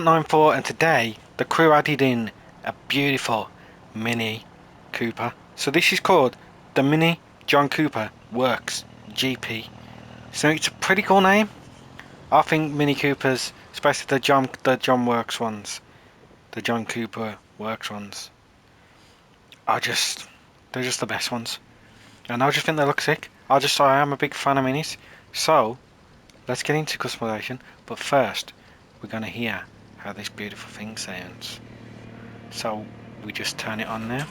94, and today the crew added in a beautiful Mini Cooper. So this is called the Mini John Cooper Works GP. So it's a pretty cool name. I think Mini Coopers, especially the John Works ones, the John Cooper Works ones, are just they're just the best ones. And I just think they look sick. I am a big fan of minis. So let's get into customization. But first, we're gonna hear how this beautiful thing sounds. So we just turn it on now.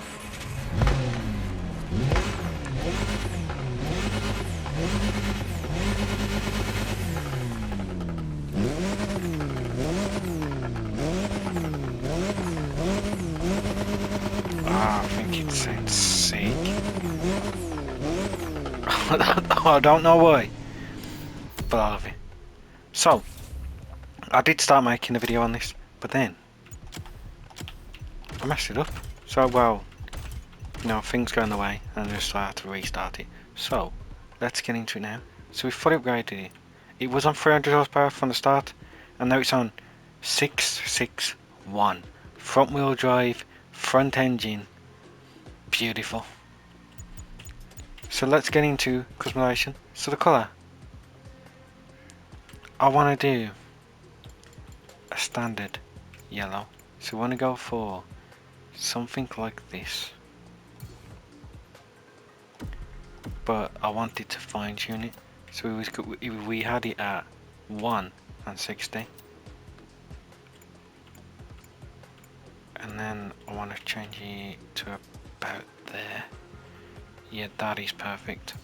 Ah, I think it sounds sick. I don't know why, but I love it. So I did start making a video on this, but then I messed it up. So well, things going the way, and I just had to restart it. So let's get into it now. So we fully upgraded it. It was on 300 horsepower from the start, and now it's on 661. Front wheel drive, front engine, beautiful. So let's get into customization. So the colour, I want to do a standard yellow. So we want to go for something like this. But I wanted to fine tune it. So we had it at 1 and 60. And then I want to change it to about there. Yeah, that is perfect.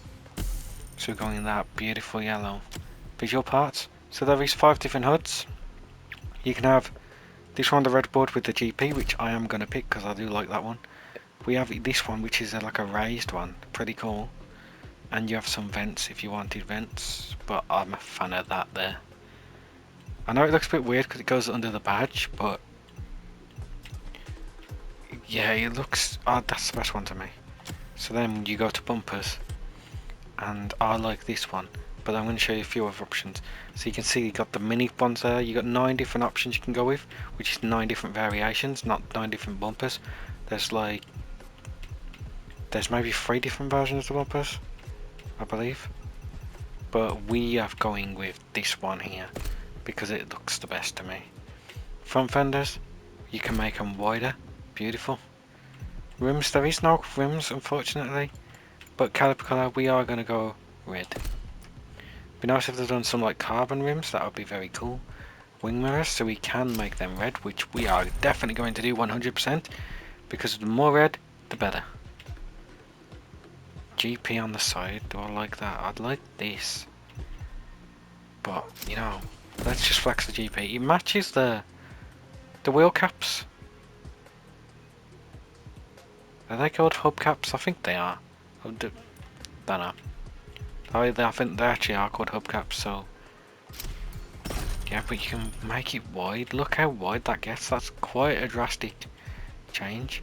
So we're going in that beautiful yellow. Visual parts. So there is 5 different HUDs. You can have this one, the red board with the GP, which I am going to pick because I do like that one. We have this one, which is like a raised one, pretty cool. And you have some vents if you wanted vents, but I'm a fan of that there. I know it looks a bit weird because it goes under the badge, but yeah, it looks, that's the best one to me. So then you go to bumpers, and I like this one, but I'm going to show you a few other options. So you can see you got the mini ones there. You got 9 different options you can go with, which is 9 different variations, not 9 different bumpers. There's maybe 3 different versions of bumpers, I believe. But we are going with this one here because it looks the best to me. Front fenders, you can make them wider, beautiful. Rims, there is no rims unfortunately, but caliper colour we are going to go red. Be nice if they've done some like carbon rims, that would be very cool. Wing mirrors, so we can make them red, which we are definitely going to do 100%, because the more red, the better. GP on the side, do I like that? I'd like this. But, let's just flex the GP. It matches the wheel caps. Are they called hubcaps? I think they are. I don't know. I think they actually are called hubcaps, so yeah, but you can make it wide. Look how wide that gets. That's quite a drastic change.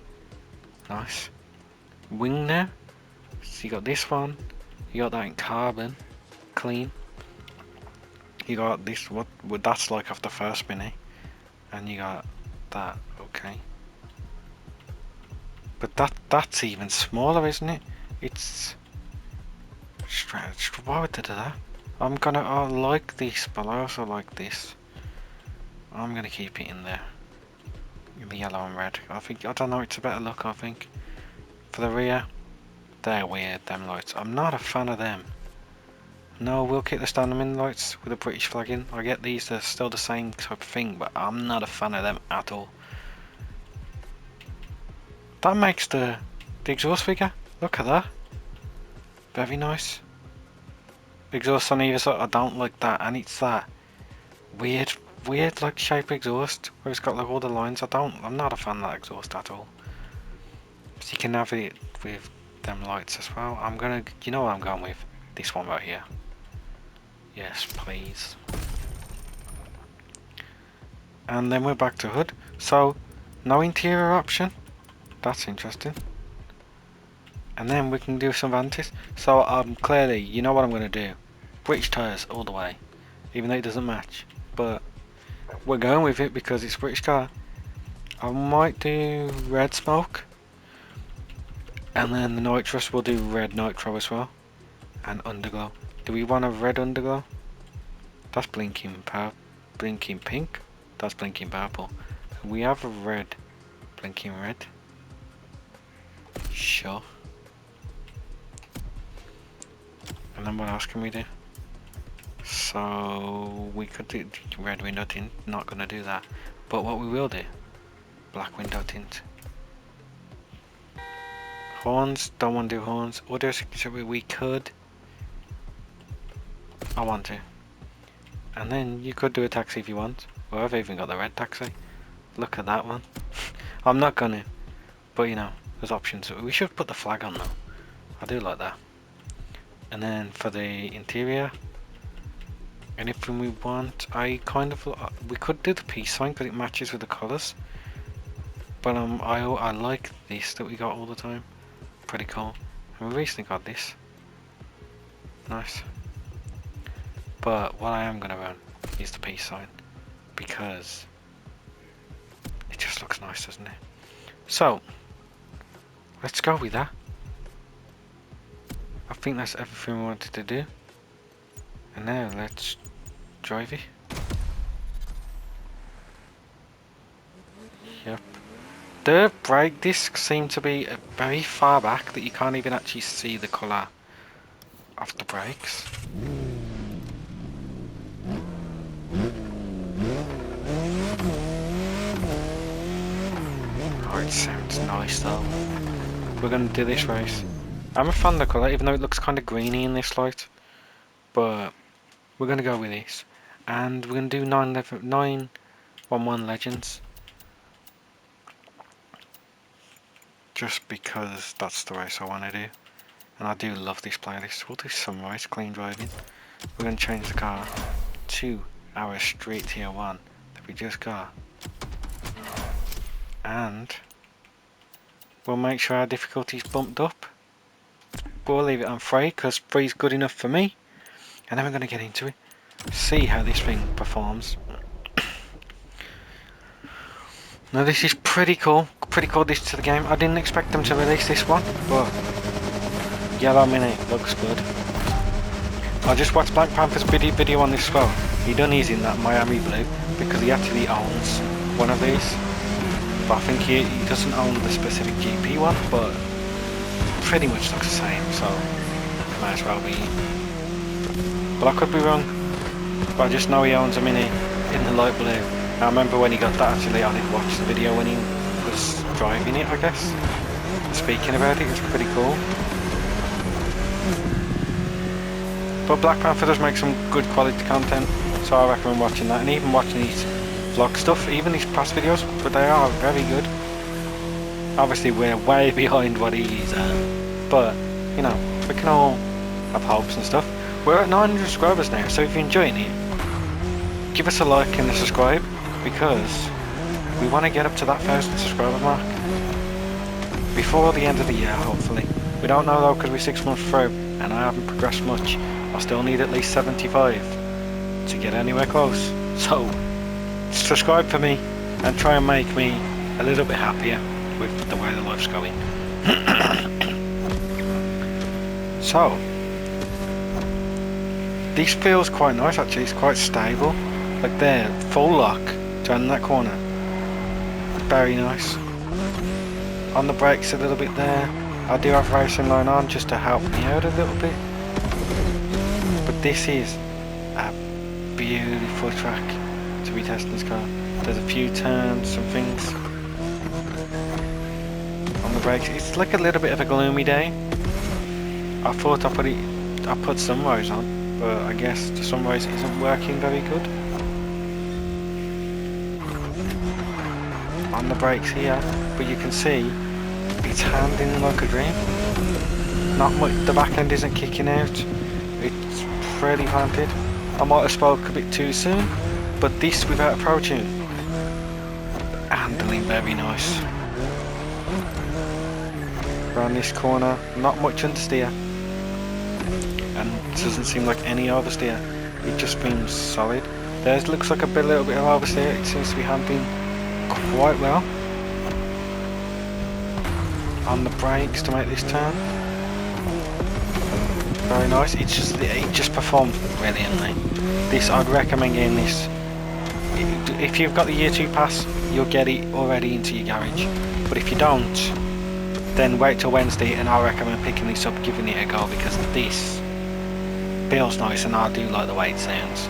Nice. Wing now. So you got this one. You got that in carbon. Clean. You got this, what that's like off the first Mini. And you got that. Okay. But that's even smaller, isn't it? It's stretched. Why would they do that? I like this, but I also like this. I'm gonna keep it in there. In the yellow and red. I don't know, it's a better look, I think. For the rear, they're weird, them lights. I'm not a fan of them. No, we'll keep the standard Mini lights with the British flag in. I get these, they're still the same type of thing, but I'm not a fan of them at all. That makes the exhaust figure. Look at that. Very nice. Exhaust on either side. I don't like that, and it's that weird like shape exhaust where it's got like all the lines. I'm not a fan of that exhaust at all. So you can have it with them lights as well. You know what I'm going with? This one right here. Yes, please. And then we're back to hood. So no interior option. That's interesting. And then we can do some vanties. So clearly, you know what I'm going to do. British tyres all the way. Even though it doesn't match. But we're going with it because it's a British car. I might do red smoke, and then the nitrous will do red nitro as well, and underglow. Do we want a red underglow? That's blinking pink. That's blinking purple. We have a red, blinking red. Sure. And then what else can we do? So we could do red window tint. Not gonna do that. But what we will do, black window tint. Horns, don't want to do horns. Audio signature, we could. I want to. And then you could do a taxi if you want. Well, I've even got the red taxi. Look at that one. I'm not gonna. But you know, there's options. We should put the flag on though. I do like that. And then for the interior, anything we want, we could do the peace sign because it matches with the colours. But I like this that we got all the time. Pretty cool. And we recently got this. Nice. But what I am gonna run is the peace sign because it just looks nice, doesn't it? So let's go with that. I think that's everything we wanted to do. And now let's drive it. Yep. The brake discs seem to be very far back that you can't even actually see the colour of the brakes. Oh, it sounds nice though. We're going to do this race. I'm a fan of the colour, even though it looks kind of greeny in this light. But we're going to go with this. And we're going to do 911 Legends. Just because that's the race I want to do. And I do love this playlist. We'll do Sunrise, clean driving. We're going to change the car to our street tier 1 that we just got. And we'll make sure our difficulty's bumped up. We'll leave it on 3 because 3 is good enough for me. And then we're going to get into it. See how this thing performs. Now this is pretty cool addition to the game. I didn't expect them to release this one, but Yellow Mini looks good. I just watched Black Panther's video on this as well. He done his in that Miami blue because he actually owns one of these. But I think he doesn't own the specific GP one, but pretty much looks the same, so might as well be. But I could be wrong. But I just know he owns a Mini in the light blue. I remember when he got that, actually I did watch the video when he was driving it, I guess. Speaking about it, it's pretty cool. But Black Panther does make some good quality content, so I recommend watching that, and even watching these vlog stuff, even these past videos, but they are very good. Obviously we're way behind what he's at, but you know, we can all have hopes and stuff. We're at 900 subscribers now, so if you're enjoying it, give us a like and a subscribe, because we want to get up to that 1,000 subscriber mark before the end of the year, hopefully. We don't know though, because we're 6 months through and I haven't progressed much. I still need at least 75 to get anywhere close, so subscribe for me and try and make me a little bit happier with the way the life's going. So this feels quite nice actually, it's quite stable. Like there, full lock, turning that corner. Very nice. On the brakes a little bit there. I do have racing line on just to help me out a little bit. But this is a beautiful track to be testing this car. There's a few turns, some things on the brakes. It's like a little bit of a gloomy day. I thought I put sunrise on, but I guess the sunrise isn't working very good. On the brakes here, but you can see it's handling like a dream. Not much, the back end isn't kicking out. It's pretty planted. I might have spoke a bit too soon, but this without a Pro Tune, handling very nice. Around this corner, not much understeer, and it doesn't seem like any oversteer. It just seems solid. Theirs looks like a little bit of oversteer. It seems to be handling quite well on the brakes to make this turn. Very nice. It just performs brilliantly. This, I'd recommend getting this. If you've got the year 2 pass, you'll get it already into your garage. But if you don't, then wait till Wednesday, and I recommend picking this up, giving it a go, because this feels nice and I do like the way it sounds.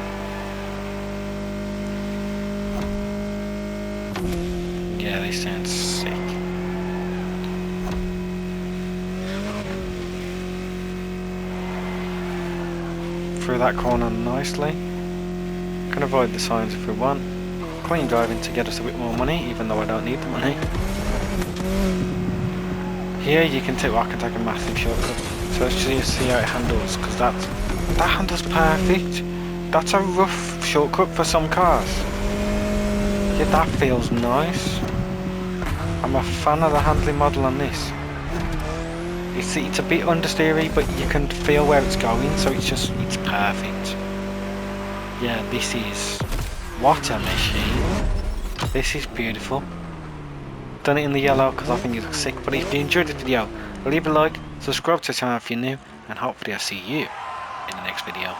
Yeah, this sounds sick. Through that corner nicely. Can avoid the signs if we want. Clean driving to get us a bit more money, even though I don't need the money. Here you can take, well, I can take a massive shortcut. So let's just see how it handles, because that handles perfect. That's a rough shortcut for some cars. Yeah, that feels nice. I'm a fan of the handling model on this. It's a bit understeery, but you can feel where it's going, so it's perfect. Yeah, this is, what a machine. This is beautiful. Done it in the yellow because I think it looks sick. But if you enjoyed the video, leave a like, subscribe to the channel if you're new, and hopefully I'll see you in the next video.